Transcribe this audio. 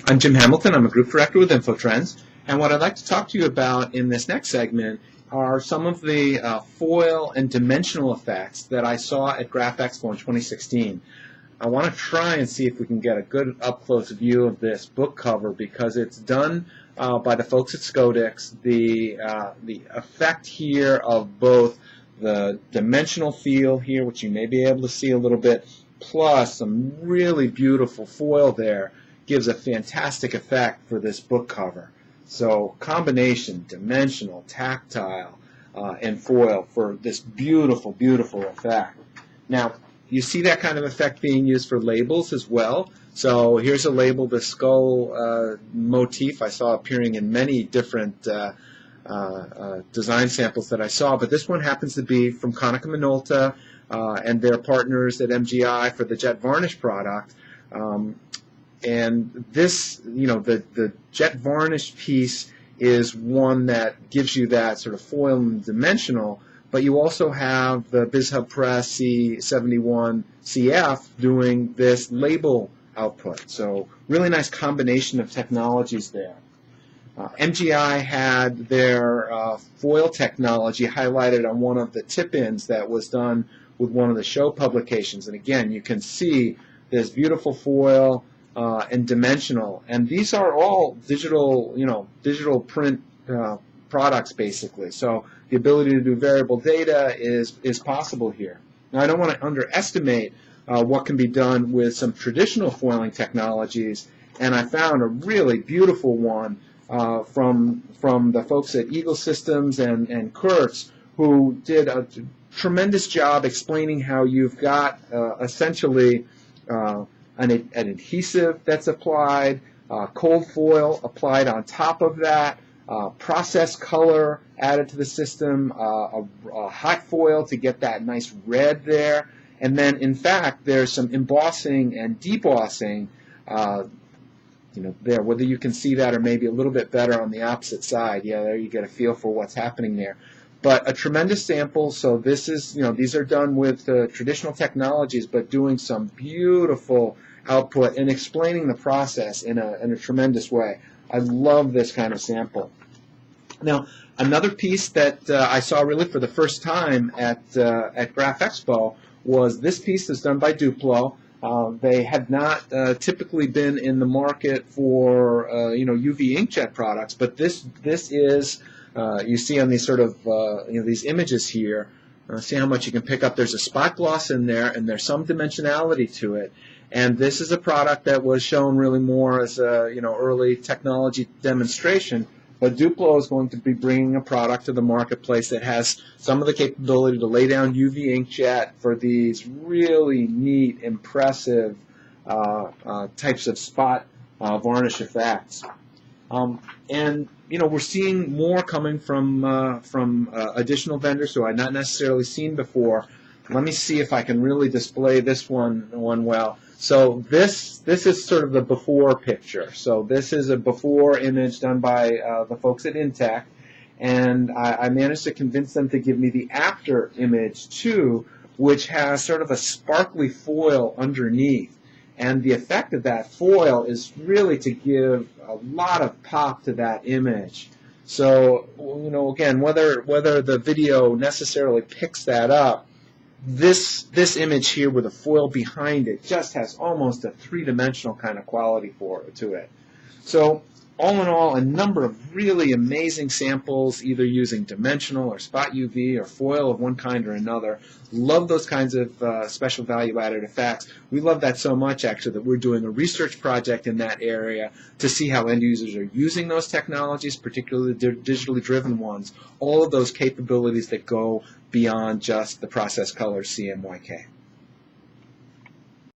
I'm Jim Hamilton. I'm a group director with InfoTrends. And what I'd like to talk to you about in this next segment are some of the foil and dimensional effects that I saw at Graph Expo in 2016. I want to try and see if we can get a good up-close view of this book cover because it's done by the folks at Scodix. The effect here of both the dimensional feel here, which you may be able to see a little bit, plus some really beautiful foil there, gives a fantastic effect for this book cover. So combination, dimensional, tactile, and foil for this beautiful, beautiful effect. Now, you see that kind of effect being used for labels as well. So here's a label, the skull motif I saw appearing in many different design samples that I saw, but this one happens to be from Konica Minolta and their partners at MGI for the jet varnish product. And this, the jet varnish piece is one that gives you that sort of foil and dimensional, but you also have the BizHub Press C71 CF doing this label output. So really nice combination of technologies there. MGI had their foil technology highlighted on one of the tip-ins that was done with one of the show publications. And again, you can see this beautiful foil and dimensional, and these are all digital, digital print products basically. So the ability to do variable data is possible here. Now, I don't want to underestimate what can be done with some traditional foiling technologies, and I found a really beautiful one from the folks at Eagle Systems and Kurz, who did a tremendous job explaining how you've got essentially an adhesive that's applied, cold foil applied on top of that, process color added to the system, a hot foil to get that nice red there, and then in fact there's some embossing and debossing there, whether you can see that or maybe a little bit better on the opposite side. Yeah, there you get a feel for what's happening there. But a tremendous sample. So this is, these are done with traditional technologies, but doing some beautiful output and explaining the process in a tremendous way. I love this kind of sample. Now, another piece that I saw really for the first time at Graph Expo was this piece that's done by Duplo. They had not typically been in the market for UV inkjet products, but this is you see on these sort of these images here. See how much you can pick up. There's a spot gloss in there, and there's some dimensionality to it. And this is a product that was shown really more as a early technology demonstration. But Duplo is going to be bringing a product to the marketplace that has some of the capability to lay down UV inkjet for these really neat, impressive types of spot varnish effects. And we're seeing more coming from additional vendors who I've not necessarily seen before. Let me see if I can really display this one well. So this is sort of the before picture. So this is a before image done by the folks at Intec, and I managed to convince them to give me the after image too, which has sort of a sparkly foil underneath. And the effect of that foil is really to give a lot of pop to that image. So again, whether the video necessarily picks that up, this image here with a foil behind it just has almost a three-dimensional kind of quality to it. So all in all, a number of really amazing samples, either using dimensional or spot UV or foil of one kind or another. Love those kinds of special value-added effects. We love that so much, actually, that we're doing a research project in that area to see how end users are using those technologies, particularly the digitally driven ones, all of those capabilities that go beyond just the process color CMYK.